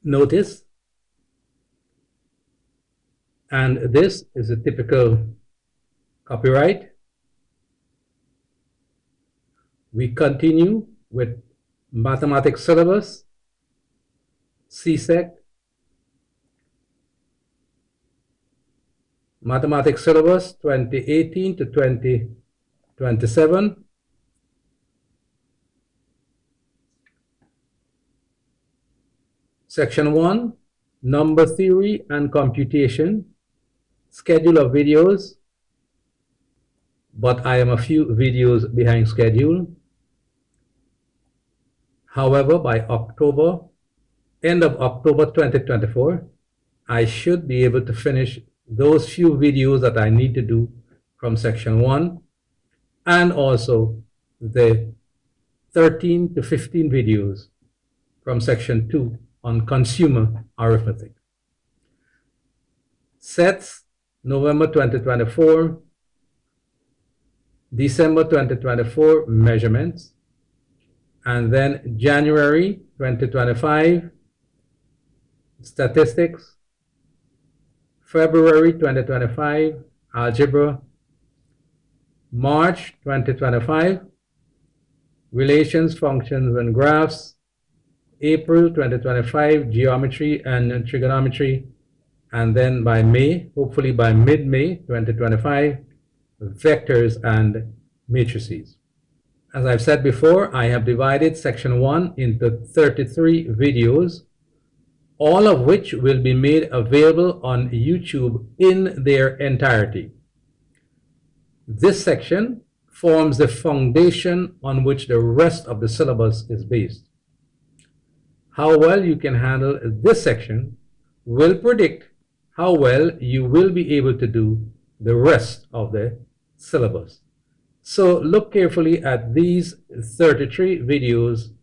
notice, and this is a typical copyright. We continue with mathematics syllabus, CSEC, mathematics syllabus 2018 to 2027. Section 1, number theory and computation, schedule of videos, but I am a few videos behind schedule. However, by end of October 2024, I should be able to finish those few videos that I need to do from section 1, and also the 13 to 15 videos from section 2 on consumer arithmetic. Sets, November 2024, December 2024 measurements, and then January 2025 statistics, February 2025 algebra, March 2025 relations, functions, and graphs, April 2025 geometry and trigonometry, and then by May, hopefully by mid-May 2025, vectors and matrices. As I've said before, I have divided section 1 into 33 videos, all of which will be made available on YouTube in their entirety. This section forms the foundation on which the rest of the syllabus is based. How well you can handle this section will predict how well you will be able to do the rest of the syllabus. So look carefully at these 33 videos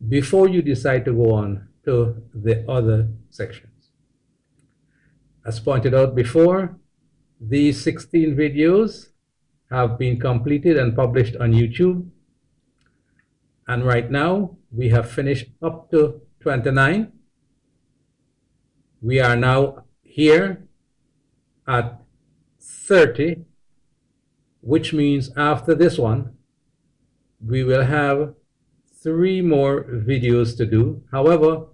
before you decide to go on to the other sections. As pointed out before, these 16 videos have been completed and published on YouTube. And right now, we have finished up to 29. We are now here at 30, which means after this one, we will have 3 more videos to do. However,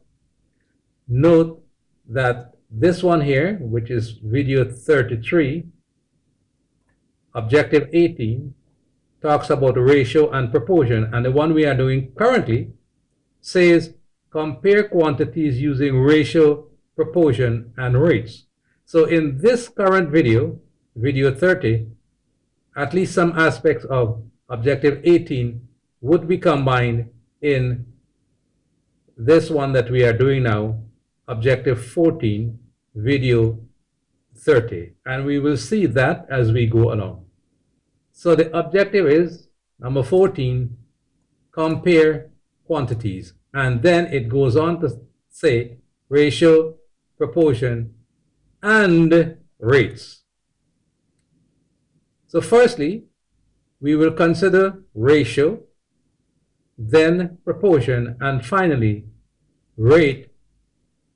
note that this one here, which is video 33, objective 18, talks about ratio and proportion, and the one we are doing currently says compare quantities using ratio, proportion, and rates. So in this current video, video 30, at least some aspects of objective 18 would be combined in this one that we are doing now, objective 14, video 30, and we will see that as we go along. So the objective is, number 14, compare quantities, and then it goes on to say ratio, proportion, and rates. So firstly, we will consider ratio, then proportion, and finally rate,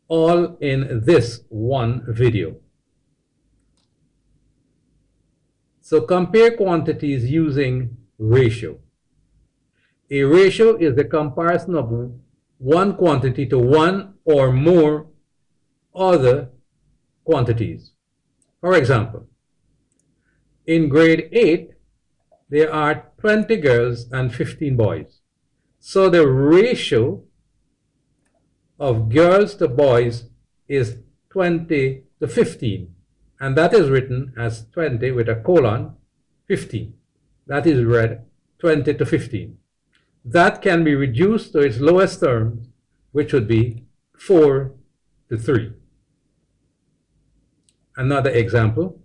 all in this one video. So compare quantities using ratio. A ratio is the comparison of one quantity to one or more other quantities. For example, in grade 8, there are 20 girls and 15 boys. So the ratio of girls to boys is 20 to 15. And that is written as 20 with a colon, 15. That is read 20 to 15. That can be reduced to its lowest term, which would be 4 to 3. Another example,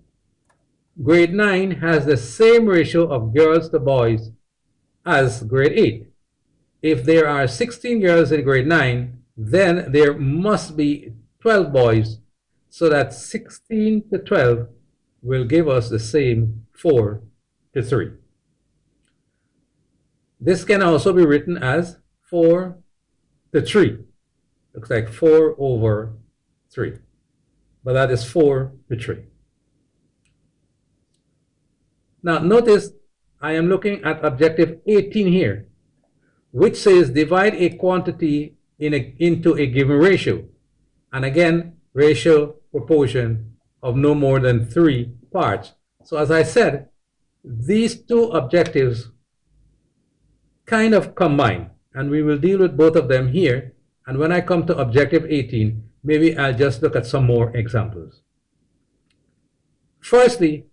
grade 9 has the same ratio of girls to boys as grade 8. If there are 16 girls in grade 9, then there must be 12 boys, so that 16 to 12 will give us the same 4 to 3. This can also be written as 4 to 3. Looks like 4 over 3. But that is 4 to 3. Now notice I am looking at objective 18 here, which says divide a quantity into a given ratio. And again, ratio proportion of no more than 3 parts. So as I said, these two objectives kind of combine, and we will deal with both of them here. And when I come to objective 18, maybe I'll just look at some more examples. Firstly,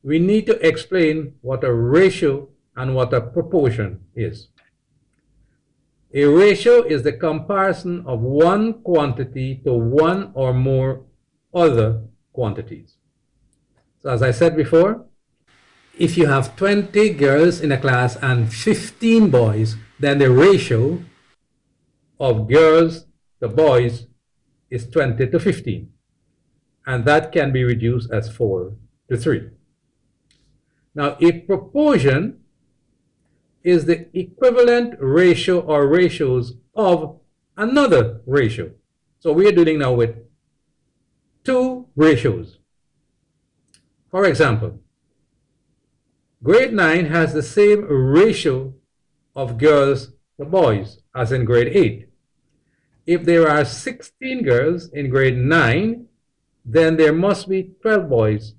we need to explain what a ratio and what a proportion is. A ratio is the comparison of one quantity to one or more other quantities. So as I said before, if you have 20 girls in a class and 15 boys, then the ratio of girls to boys is 20 to 15. And that can be reduced as 4 to 3. Now, a proportion is the equivalent ratio or ratios of another ratio. So we are dealing now with two ratios. For example, grade 9 has the same ratio of girls to boys as in grade 8. If there are 16 girls in grade 9, then there must be 12 boys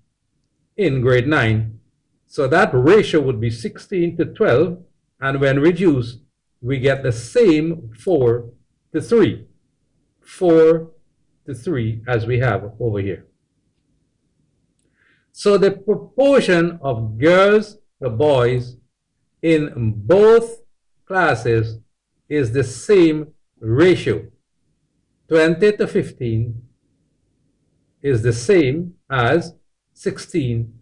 in grade 9. So that ratio would be 16 to 12, and when reduced, we get the same 4 to 3. 4 to 3 as we have over here. So the proportion of girls to boys in both classes is the same ratio. 20 to 15 is the same as 16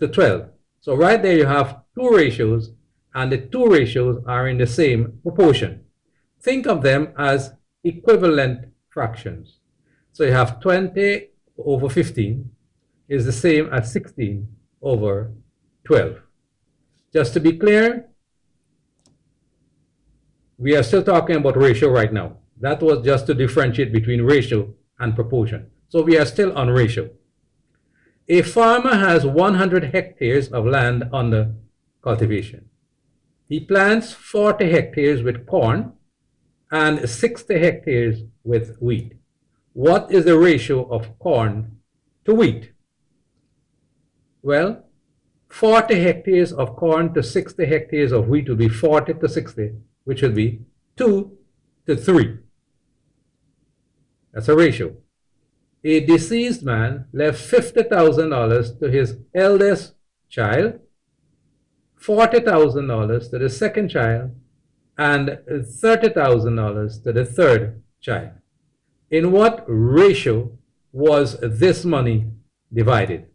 to 12. So right there you have two ratios, and the two ratios are in the same proportion. Think of them as equivalent fractions. So you have 20 over 15 is the same as 16 over 12. Just to be clear, we are still talking about ratio right now. That was just to differentiate between ratio and proportion. So we are still on ratio. A farmer has 100 hectares of land under cultivation. He plants 40 hectares with corn and 60 hectares with wheat. What is the ratio of corn to wheat? Well, 40 hectares of corn to 60 hectares of wheat will be 40 to 60, which will be 2 to 3. That's a ratio. A deceased man left $50,000 to his eldest child, $40,000 to the second child, and $30,000 to the third child. In what ratio was this money divided?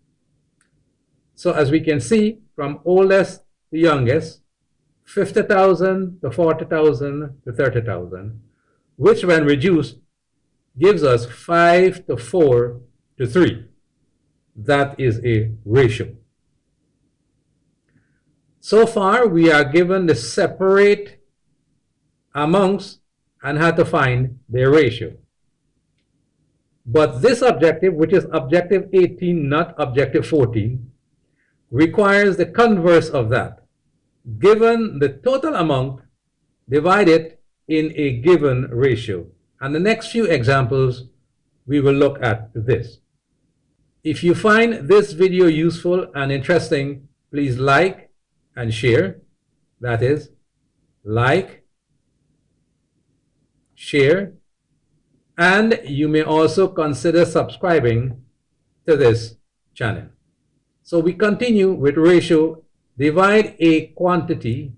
So as we can see, from oldest to youngest, 50,000 to 40,000 to 30,000, which when reduced gives us 5 to 4 to 3. That is a ratio. So far, we are given the separate amounts and had to find their ratio. But this objective, which is objective 18, not objective 14, requires the converse of that. Given the total amount, divide it in a given ratio. And the next few examples, we will look at this. If you find this video useful and interesting, please like and share. That is, like, share, and you may also consider subscribing to this channel. So we continue with ratio. Divide a quantity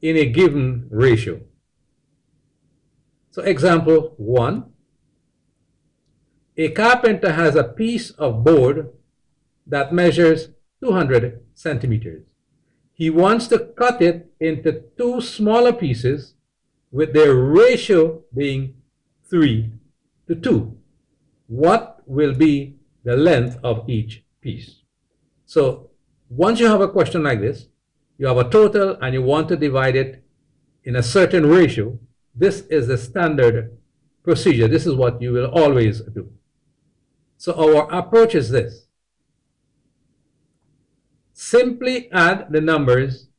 in a given ratio. So example 1, a carpenter has a piece of board that measures 200 centimeters. He wants to cut it into two smaller pieces with their ratio being 3 to 2. What will be the length of each piece? So once you have a question like this, you have a total and you want to divide it in a certain ratio, this is the standard procedure. This is what you will always do. So our approach is this. Simply add the numbers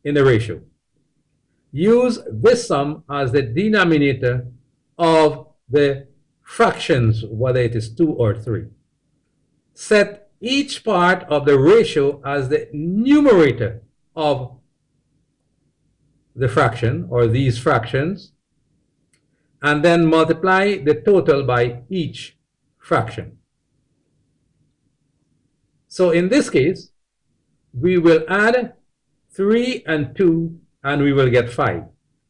in the ratio. Use this sum as the denominator of the fractions, whether it is 2 or 3. Set each part of the ratio as the numerator of the fraction or these fractions, and then multiply the total by each fraction. So in this case, we will add 3 and 2 and we will get 5.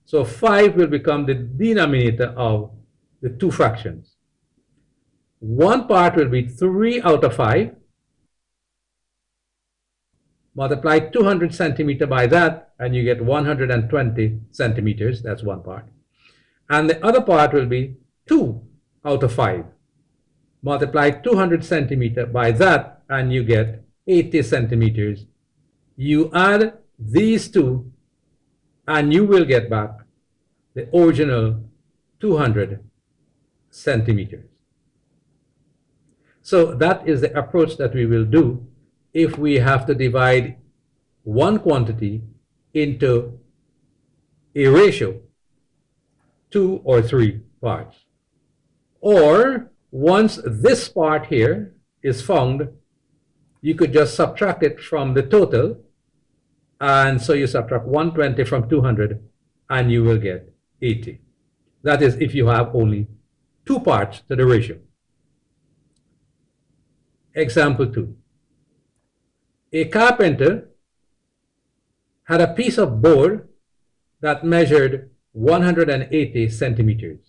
So 5 will become the denominator of the two fractions. One part will be 3 out of 5. Multiply 200 centimeter by that and you get 120 centimeters. That's one part. And the other part will be 2 out of 5. Multiply 200 centimeter by that and you get 80 centimeters. You add these two and you will get back the original 200 centimeters. So that is the approach that we will do if we have to divide one quantity into a ratio, 2 or 3 parts. Or once this part here is found, you could just subtract it from the total. And so you subtract 120 from 200 and you will get 80. That is if you have only 2 parts to the ratio. Example 2. A carpenter had a piece of board that measured 180 centimeters.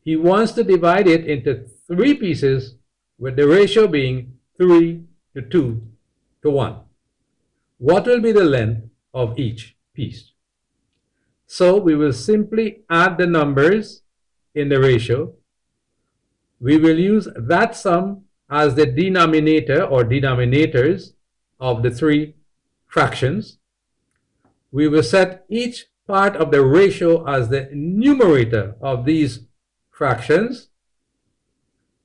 He wants to divide it into 3 pieces with the ratio being 3 to 2 to 1. What will be the length of each piece? So we will simply add the numbers in the ratio. We will use that sum as the denominator or denominators of the 3 fractions. We will set each part of the ratio as the numerator of these fractions,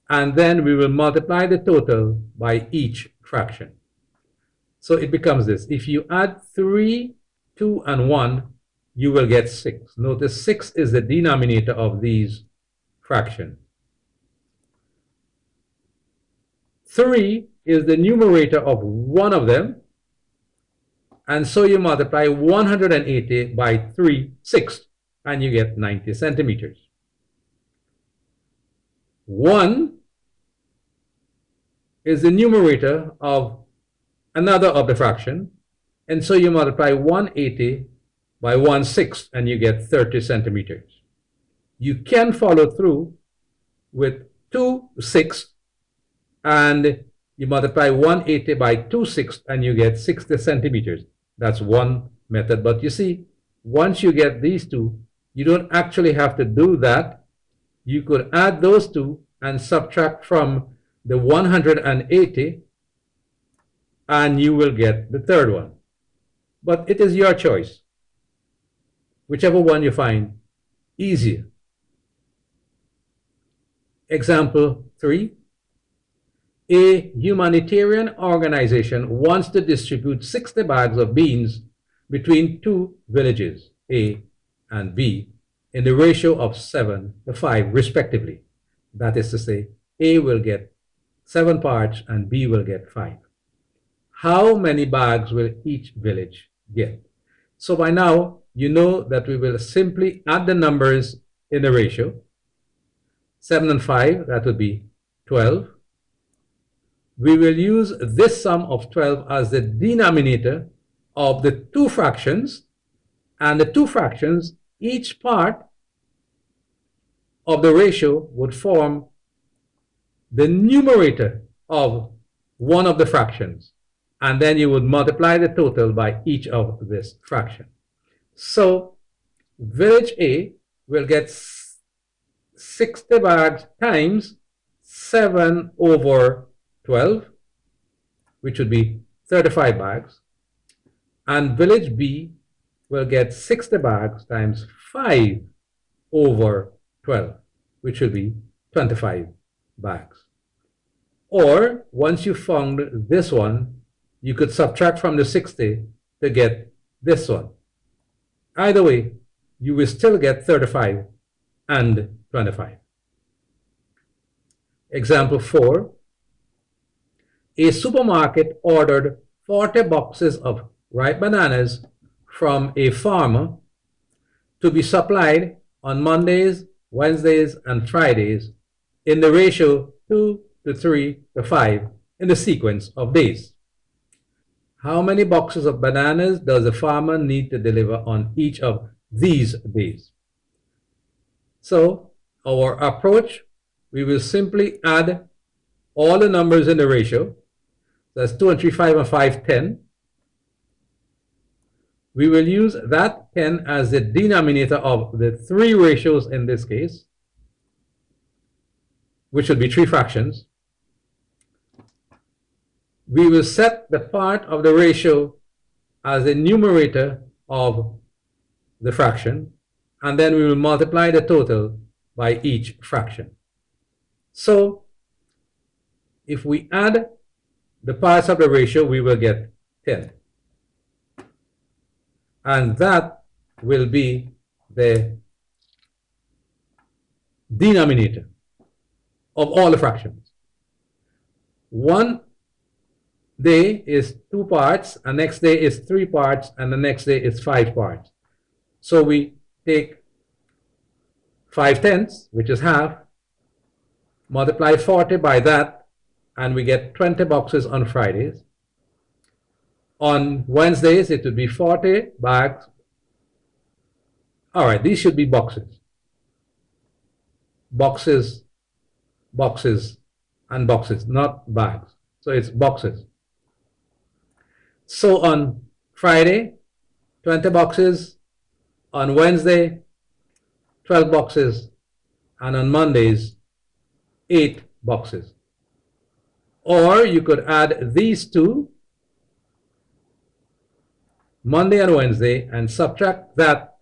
and then we will multiply the total by each fraction. So it becomes this. If you add 3, 2, and 1, you will get 6. Notice 6 is the denominator of these fractions. 3 is the numerator of one of them, and so you multiply 180 by 3/6 and you get 90 centimeters. 1 is the numerator of another of the fraction, and so you multiply 180 by 1/6 and you get 30 centimeters. You can follow through with 2/6 and you multiply 180 by 2/6 and you get 60 centimeters. That's one method. But you see, once you get these two, you don't actually have to do that. You could add those two and subtract from the 180 and you will get the third one. But it is your choice, whichever one you find easier. Example 3. A humanitarian organization wants to distribute 60 bags of beans between 2 villages, A and B, in the ratio of 7 to 5 respectively. That is to say, A will get 7 parts and B will get 5. How many bags will each village get? So by now, you know that we will simply add the numbers in the ratio. 7 and 5, that would be 12. We will use this sum of 12 as the denominator of the 2 fractions, and the 2 fractions, each part of the ratio would form the numerator of one of the fractions, and then you would multiply the total by each of this fraction. So village A will get 60 bags times 7 over 12, which would be 35 bags, and village B will get 60 bags times 5 over 12, which would be 25 bags. Or once you found this one, you could subtract from the 60 to get this one. Either way, you will still get 35 and 25. Example 4. A supermarket ordered 40 boxes of ripe bananas from a farmer to be supplied on Mondays, Wednesdays, and Fridays in the ratio 2 to 3 to 5 in the sequence of days. How many boxes of bananas does the farmer need to deliver on each of these days? So our approach, we will simply add all the numbers in the ratio. That's 2 and 3, 5 and 5, 10. We will use that 10 as the denominator of the three ratios in this case, which would be three fractions. We will set the part of the ratio as the numerator of the fraction, and then we will multiply the total by each fraction. So if we add the parts of the ratio, we will get 10. And that will be the denominator of all the fractions. One day is 2 parts, and next day is 3 parts, and the next day is 5 parts. So we take 5/10, which is half, multiply 40 by that, and we get 20 boxes on Fridays. On Wednesdays, it would be 40 bags. All right, these should be boxes. Boxes, boxes, and boxes, not bags. So it's boxes. So on Friday, 20 boxes. On Wednesday, 12 boxes. And on Mondays, 8 boxes. Or you could add these two, Monday and Wednesday, and subtract that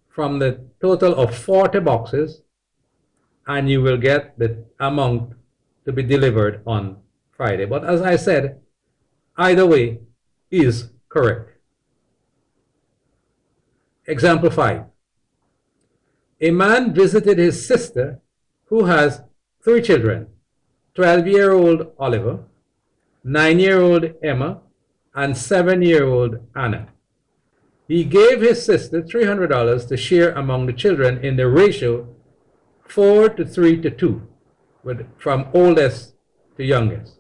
from the total of 40 boxes, and you will get the amount to be delivered on Friday. But as I said, either way is correct. Example 5. A man visited his sister who has 3 children, 12-year-old Oliver, 9-year-old Emma, and 7-year-old Anna. He gave his sister $300 to share among the children in the ratio 4 to 3 to 2, from oldest to youngest.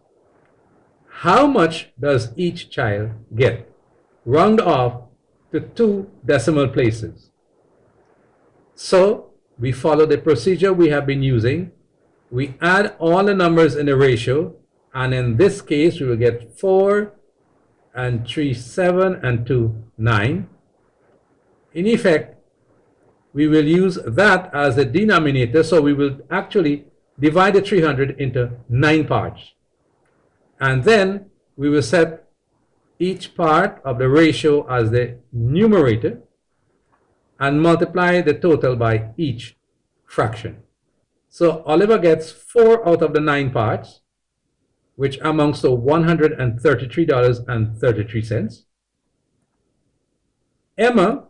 How much does each child get? Round off to 2 decimal places. So we follow the procedure we have been using. We add all the numbers in the ratio, and in this case we will get 4 and 3, 7, and 2, 9. In effect, we will use that as the denominator, so we will actually divide the 300 into 9 parts. And then we will set each part of the ratio as the numerator and multiply the total by each fraction. So Oliver gets 4 out of the 9 parts, which amounts to $133.33. Emma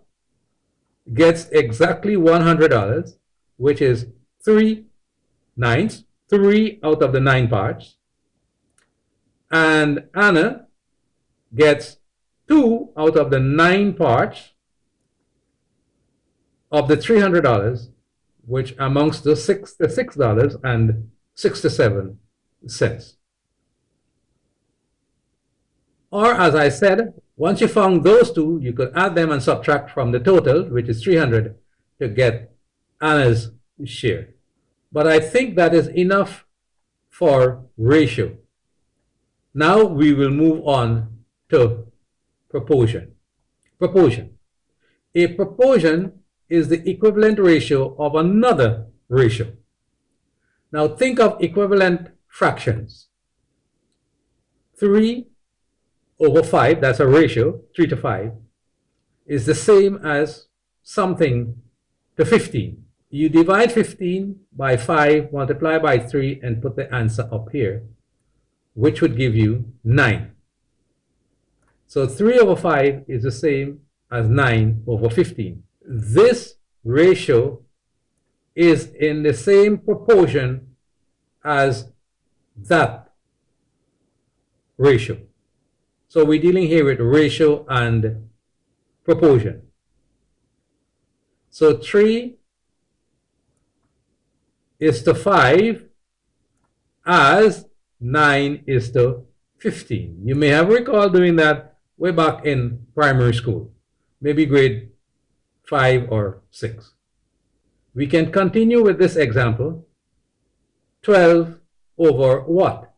gets exactly $100, which is 3/9, 3 out of the 9 parts. And Anna gets 2 out of the 9 parts of the $300, which amounts to $66.67. Or as I said, once you found those two, you could add them and subtract from the total, which is 300, to get Anna's share. But I think that is enough for ratio. Now we will move on to proportion. Proportion. A proportion is the equivalent ratio of another ratio. Now think of equivalent fractions. 3/5, that's a ratio, 3 to 5, is the same as something to 15. You divide 15 by 5, multiply by 3, and put the answer up here, which would give you 9. So 3 over 5 is the same as 9 over 15. This ratio is in the same proportion as that ratio. So we're dealing here with ratio and proportion. So 3 is to 5 as 9 is to 15. You may have recalled doing that way back in primary school, maybe grade 5 or 6. We can continue with this example. 12 over what?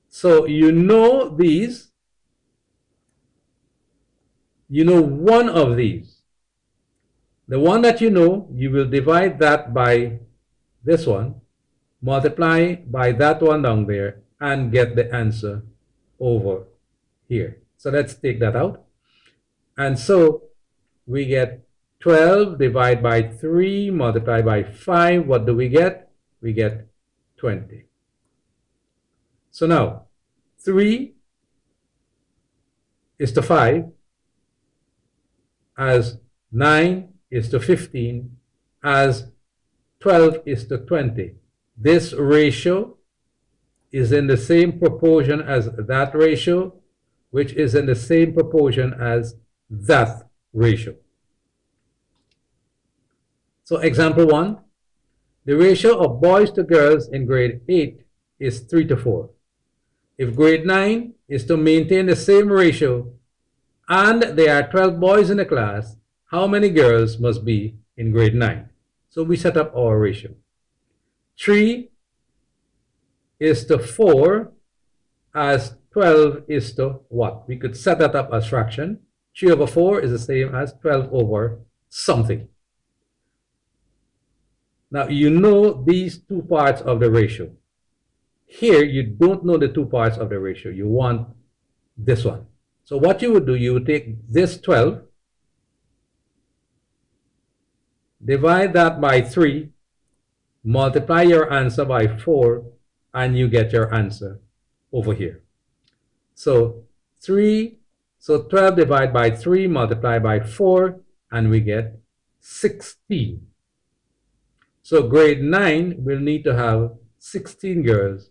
So you know these. You know one of these. The one that you know, you will divide that by this one, multiply by that one down there, and get the answer over here. So let's take that out. And so we get 12 divided by 3 multiplied by 5. What do we get? We get 20. So now 3 is to 5 as 9 is to 15 as 12 is to 20. This ratio is in the same proportion as that ratio, which is in the same proportion as that ratio. So example 1, the ratio of boys to girls in grade 8 is 3 to 4. If grade 9 is to maintain the same ratio and there are 12 boys in the class, how many girls must be in grade 9? So we set up our ratio. 3 is to 4 as 12 is to what? We could set that up as fraction. 3 over 4 is the same as 12 over something. Now you know these two parts of the ratio. Here you don't know the two parts of the ratio. You want this one. So what you would do, you would take this 12, divide that by 3, multiply your answer by 4, and you get your answer over here. So 12 divided by 3, multiply by 4, and we get 16. So grade 9 will need to have 16 girls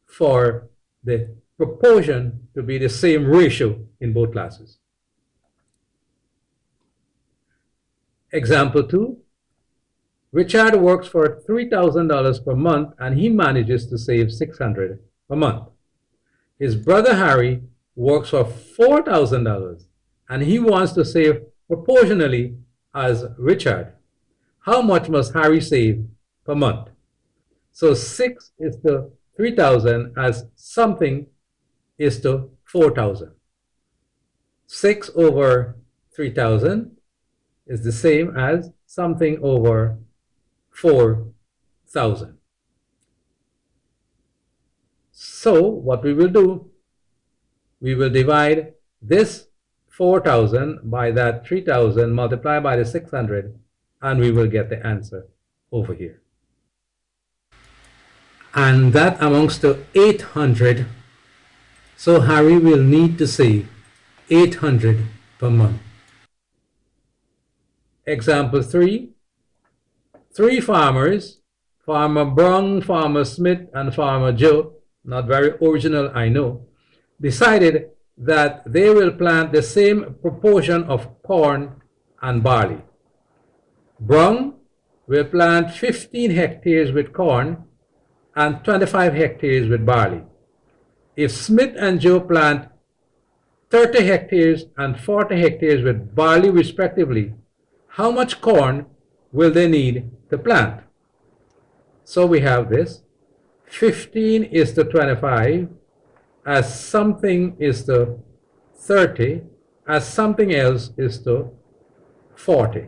for the proportion to be the same ratio in both classes. Example 2, Richard works for $3,000 per month and he manages to save $600 per month. His brother Harry works for $4,000 and he wants to save proportionally as Richard. How much must Harry save per month? So 6 is to 3,000 as something is to 4,000. 6 over 3,000 is the same as something over 4,000. So what we will do, we will divide this 4,000 by that 3,000, multiply by the 600, and we will get the answer over here. And that amounts to 800. So Harry will need to save 800 per month. Example 3, 3 farmers, Farmer Brown, Farmer Smith, and Farmer Joe, not very original I know, decided that they will plant the same proportion of corn and barley. Brown will plant 15 hectares with corn and 25 hectares with barley. If Smith and Joe plant 30 hectares and 40 hectares with barley respectively, how much corn will they need to plant? So we have this, 15 is to 25, as something is to 30, as something else is to 40.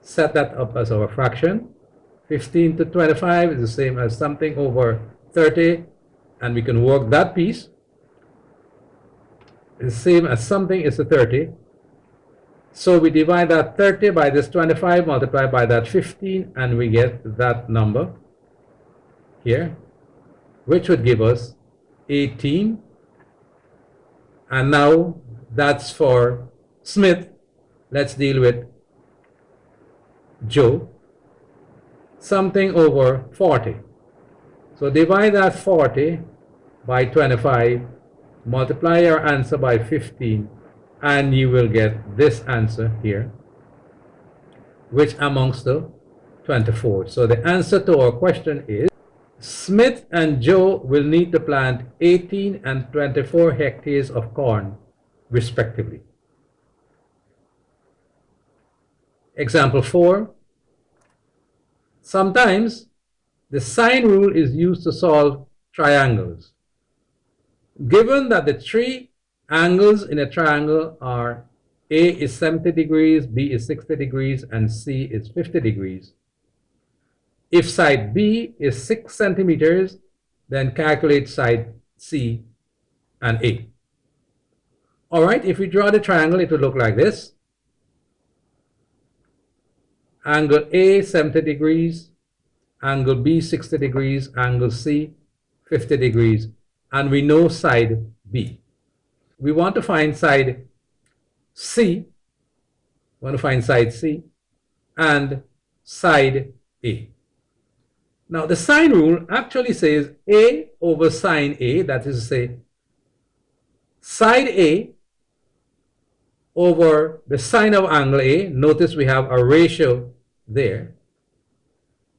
Set that up as our fraction. 15 to 25 is the same as something over 30, and we can work that piece. It's the same as something is to 30. So we divide that 30 by this 25, multiply by that 15, and we get that number here, which would give us 18. And now that's for Smith. Let's deal with Joe. Something over 40. So divide that 40 by 25, multiply your answer by 15, and you will get this answer here, which amounts to 24. So the answer to our question is Smith and Joe will need to plant 18 and 24 hectares of corn, respectively. Example 4. Sometimes the sine rule is used to solve triangles. Given that the three angles in a triangle are A is 70 degrees, B is 60 degrees, and C is 50 degrees. If side B is 6 centimeters, then calculate side C and A. All right, if we draw the triangle, it will look like this. Angle A 70 degrees, angle B 60 degrees, angle C 50 degrees, and we know side B. We want to find side C, and side A. Now the sine rule actually says A over sine A, that is to say, side A over the sine of angle A, notice we have a ratio there,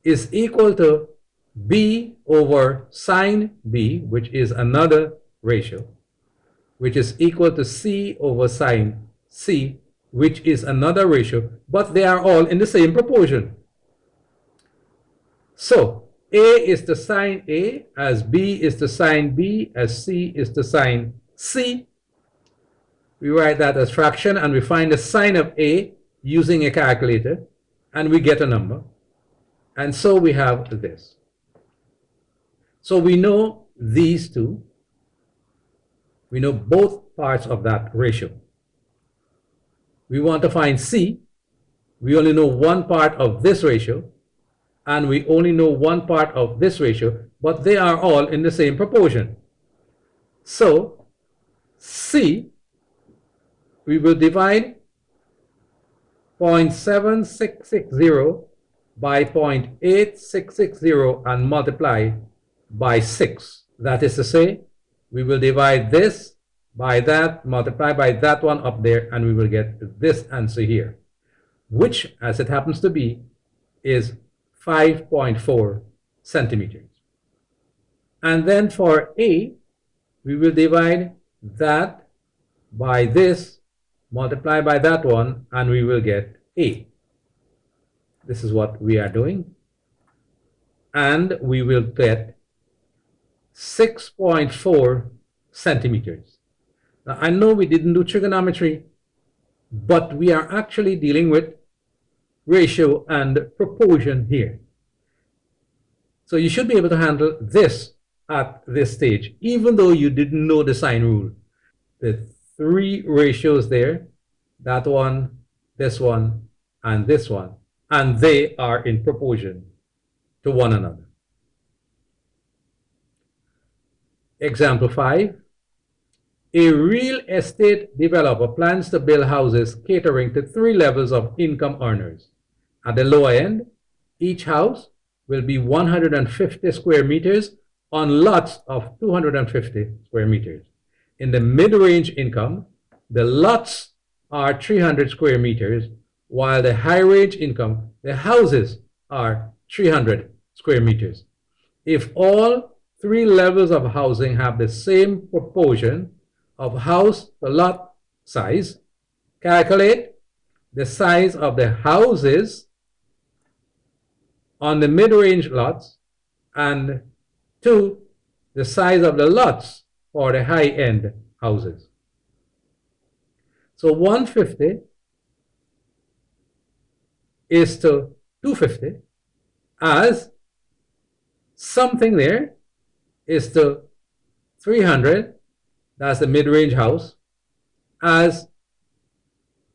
is equal to B over sine B, which is another ratio, which is equal to C over sine C, which is another ratio, but they are all in the same proportion. So A is to sine A, as B is to sine B, as C is to sine C. We write that as fraction, and we find the sine of A using a calculator, and we get a number. And so we have this. So we know these two. We know both parts of that ratio. We want to find C. We only know one part of this ratio, and we only know one part of this ratio, but they are all in the same proportion. So C, we will divide 0.7660 by 0.8660 and multiply by 6. That is to say, we will divide this by that, multiply by that one up there, and we will get this answer here, which, as it happens to be, is 5.4 centimeters. And then for A, we will divide that by this, multiply by that one, and we will get A. This is what we are doing. And we will get 6.4 centimeters. Now, I know we didn't do trigonometry, but we are actually dealing with ratio and proportion here. So you should be able to handle this at this stage, even though you didn't know the sine rule. The three ratios there, that one, and this one, and they are in proportion to one another. Example 5. A real estate developer plans to build houses catering to 3 levels of income earners. At the lower end, each house will be 150 square meters on lots of 250 square meters. In the mid-range income, the lots are 300 square meters, while the high-range income, the houses are 300 square meters. If all 3 levels of housing have the same proportion of house to lot size, calculate the size of the houses on the mid-range lots, and 2, the size of the lots for the high-end houses. So 150 is to 250, as something there is to 300, that's the mid-range house, as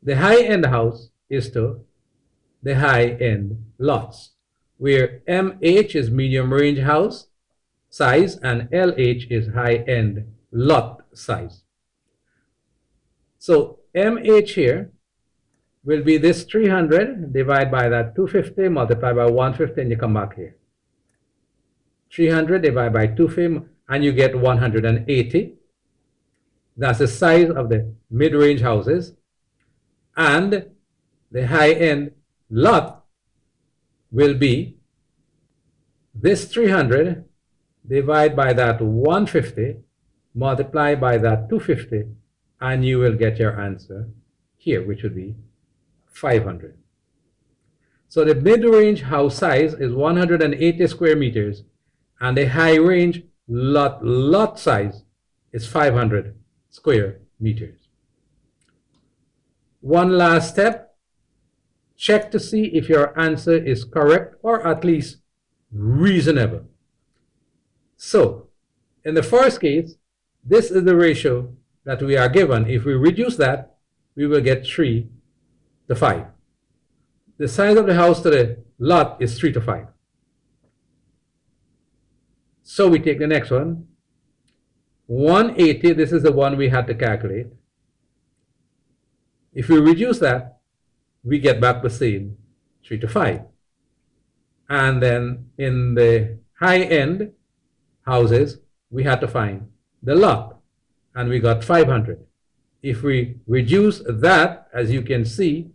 The high-end house is to the high-end lots, where MH is medium range house size and LH is high-end lot size. So MH here will be this 300 divided by that 250 multiplied by 150 and you come back here. 300 divided by 250 and you get 180. That's the size of the mid-range houses. And the high-end lot will be this 300 divided by that 150 multiplied by that 250 and you will get your answer here, which would be 500. So the mid-range house size is 180 square meters and the high-range lot size is 500 square meters. One last step, check to see if your answer is correct or at least reasonable. So, in the first case, this is the ratio that we are given. If we reduce that, we will get 3 to 5. The size of the house to the lot is 3 to 5. So we take the next one. 180, this is the one we had to calculate. If we reduce that, we get back the same 3 to 5. And then in the high-end houses, we had to find the lot, and we got 500. If we reduce that, as you can see,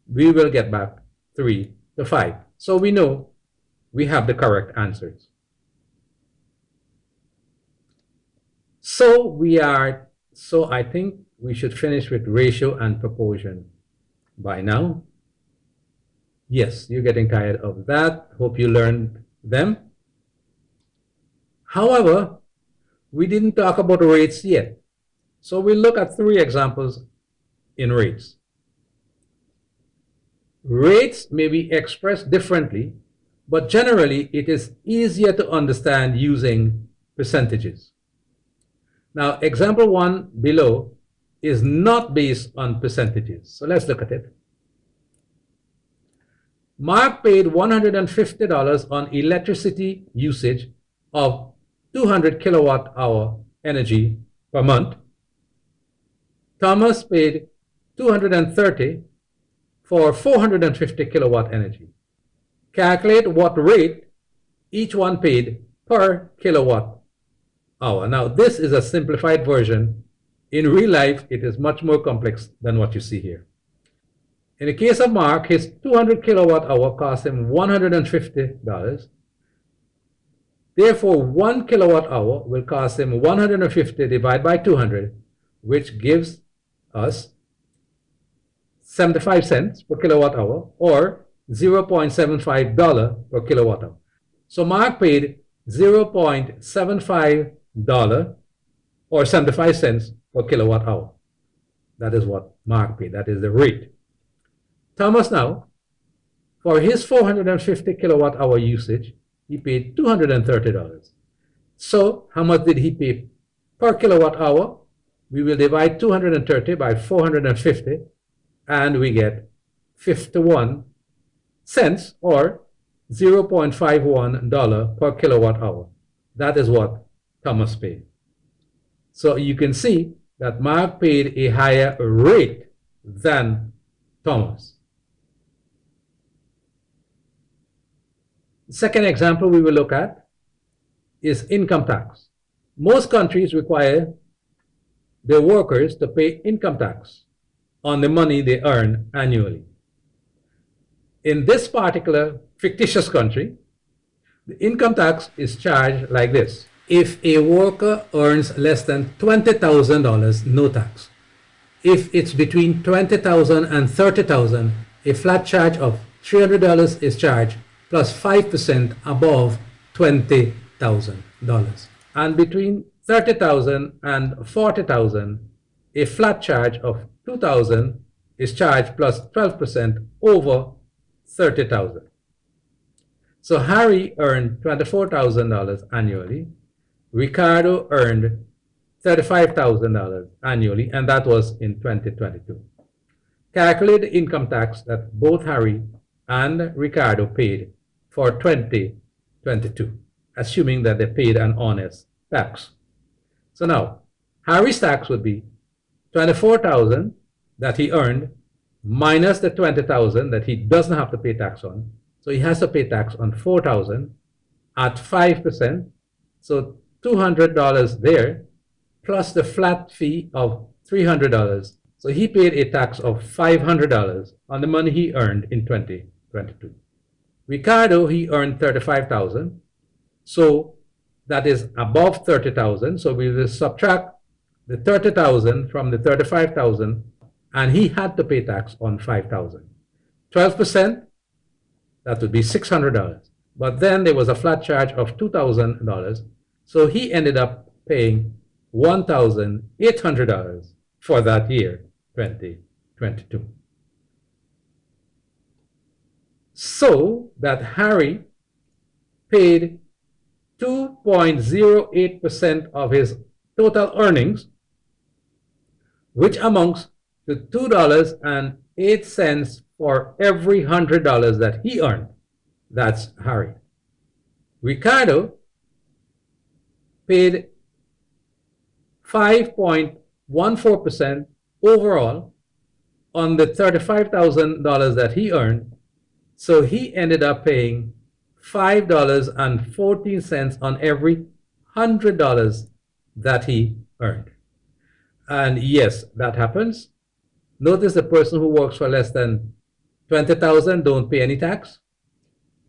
we will get back 3 to 5. So we know we have the correct answers. So I think we should finish with ratio and proportion by now. Yes, you're getting tired of that. Hope you learned them. However, we didn't talk about rates yet. So we'll look at 3 examples in rates. Rates may be expressed differently, but generally it is easier to understand using percentages. Now, example 1 below is not based on percentages. So let's look at it. Mark paid $150 on electricity usage of 200 kilowatt hour energy per month. Thomas paid $230 for 450 kilowatt energy. Calculate what rate each one paid per kilowatt hour. Now, this is a simplified version. In real life, it is much more complex than what you see here. In the case of Mark, his 200 kilowatt hour cost him $150. Therefore, 1 kilowatt hour will cost him 150 divided by 200, which gives us 75 cents per kilowatt hour or $0.75 per kilowatt hour. So Mark paid $0.75 or 75 cents per kilowatt hour. That is what Mark paid. That is the rate. Thomas now, for his 450 kilowatt hour usage, he paid $230. So how much did he pay per kilowatt hour? We will divide 230 by 450 and we get 51 cents or $0.51 per kilowatt hour. That is what Thomas paid. So you can see that Mark paid a higher rate than Thomas. The second example we will look at is income tax. Most countries require their workers to pay income tax on the money they earn annually. In this particular fictitious country, the income tax is charged like this. If a worker earns less than $20,000, no tax. If it's between $20,000 and $30,000, a flat charge of $300 is charged plus 5% above $20,000. And between $30,000 and $40,000, a flat charge of $2,000 is charged plus 12% over $30,000. So Harry earned $24,000 annually. Ricardo earned $35,000 annually, and that was in 2022. calculate the income tax that both Harry and Ricardo paid for 2022, assuming that they paid an honest tax. So now, Harry's tax would be 24,000 that he earned minus the 20,000 that he doesn't have to pay tax on. So he has to pay tax on 4,000 at 5%. So $200 there plus the flat fee of $300. So he paid a tax of $500 on the money he earned in 2022. Ricardo, he earned 35,000. So that is above 30,000. So we will subtract the 30,000 from the 35,000, and he had to pay tax on 5,000. 12%, that would be $600. But then there was a flat charge of $2,000. So he ended up paying $1,800 for that year, 2022. So that Harry paid 2.08% of his total earnings, which amounts to $2.08 for every $100 that he earned. That's Harry. Ricardo paid 5.14% overall on the $35,000 that he earned. So he ended up paying $5.14 on every $100 that he earned. And yes, that happens. Notice the person who works for less than 20,000 don't pay any tax.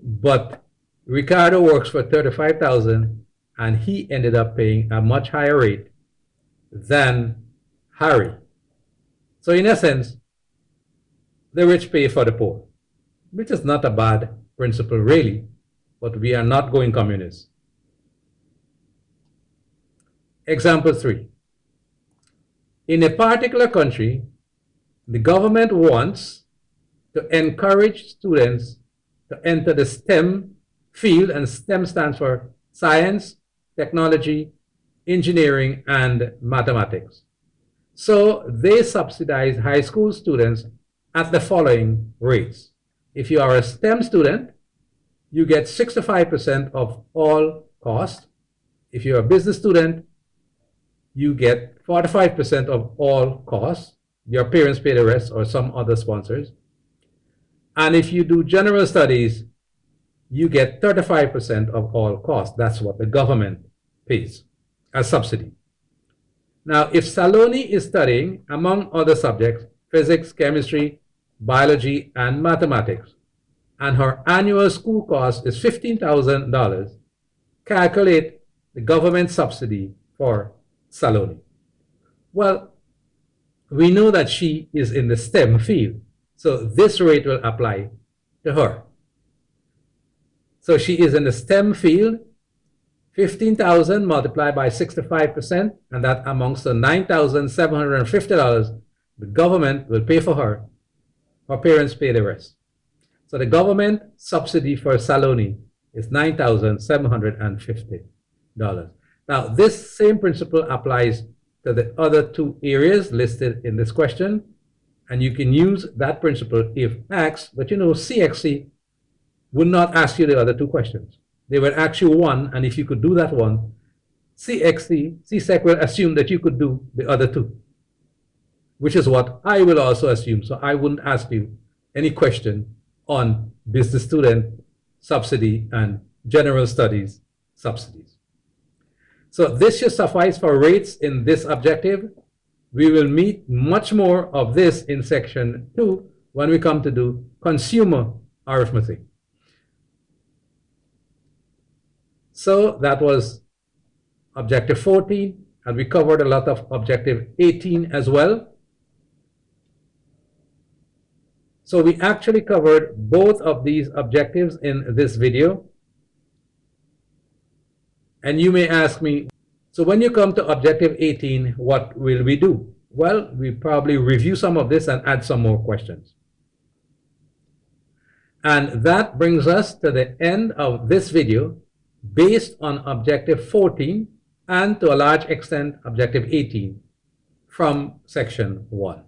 But Ricardo works for 35,000 and he ended up paying a much higher rate than Harry. So in essence, the rich pay for the poor, which is not a bad principle really, but we are not going communist. Example 3. In a particular country, the government wants to encourage students to enter the STEM field, and STEM stands for science, technology, engineering, and mathematics. So they subsidize high school students at the following rates. If you are a STEM student, you get 65% of all cost. If you're a business student, you get 45% of all costs. Your parents pay the rest or some other sponsors. And if you do general studies, you get 35% of all costs. That's what the government pays as subsidy. Now, if Saloni is studying, among other subjects, physics, chemistry, biology, and mathematics, and her annual school cost is $15,000, calculate the government subsidy for Saloni. Well, we know that she is in the STEM field, so this rate will apply to her. So she is in the STEM field, 15,000 multiplied by 65%, and that amounts to $9,750. The government will pay for her. Her parents pay the rest. So the government subsidy for Saloni is $9,750. Now, this same principle applies to the other two areas listed in this question, and you can use that principle if asked, but you know, CXC would not ask you the other two questions. They would ask you one, and if you could do that one, CSEC will assume that you could do the other two, which is what I will also assume. So I wouldn't ask you any question on business student subsidy and general studies subsidies. So this should suffice for rates in this objective. We will meet much more of this in section 2 when we come to do consumer arithmetic. So that was objective 14, and we covered a lot of objective 18 as well. So we actually covered both of these objectives in this video. And you may ask me, so when you come to objective 18, what will we do? Well, we probably review some of this and add some more questions. And that brings us to the end of this video based on objective 14 and to a large extent objective 18 from section 1.